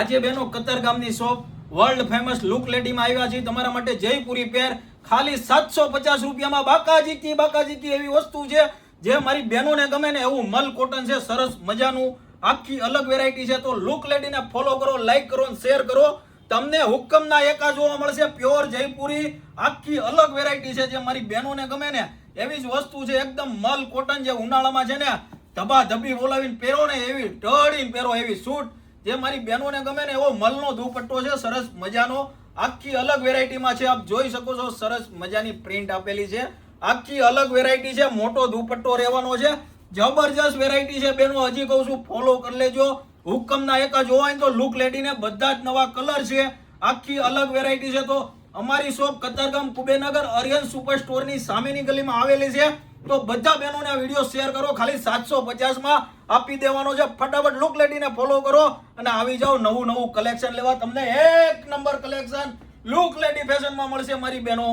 આજે બેનો કતારગામની shop world famous look લેડીમાં આવ્યા છે તમારા માટે જયપુરી પેર ખાલી 750 રૂપિયામાં બાકાજીકી એવી વસ્તુ છે જે મારી બહેનોને ગમે ને એવું મલ કોટન છે, સરસ મજાનું આખી અલગ વેરાયટી છે. તો લુક લેડીને ફોલો કરો, લાઈક કરો અને શેર કરો. તમને હુકમના એકા જોવા મળશે, પ્યોર જયપુરી આખી અલગ વેરાયટી છે જે મારી બહેનોને ગમે ને એવી જ વસ્તુ છે. એકદમ મલ કોટન જે ઉનાળામાં છે ને ધબાધબી બોલાવીને પહેરો ને એવી ઢળીને પહેરો એવી સૂટ જે મારી બહેનોને ગમે ને એવો મલનો દુપટ્ટો છે, સરસ મજાનો આખી અલગ વેરાયટીમાં છે. આપ જોઈ શકો છો, સરસ મજાની પ્રિન્ટ આપેલી છે, આખી અલગ વેરાયટી છે. મોટો દુપટ્ટો રહેવાનો છે, જબરજસ્ત વેરાયટી છે બેનો. હજી કહું છું ફોલો કરી લેજો. હુકમના એક જ હોય તો લુક લેડીને બધા જ નવા કલર છે, આખી અલગ વેરાયટી છે. તો અમારી શોપ કતારગામ કુબેરનગર આર્યન સુપર સ્ટોરની સામેની ગલીમાં આવેલી છે. તો બધા બહેનોને આ વિડીયો શેર કરો, ખાલી 750 માં આપી દેવાનો છે. ફટાફટ લુક લેડીને ફોલો કરો અને આવી જાઓ નવું કલેક્શન લેવા. તમને એક નંબર કલેક્શન લુક લેડી ફેશનમાં મળશે મારી બહેનો.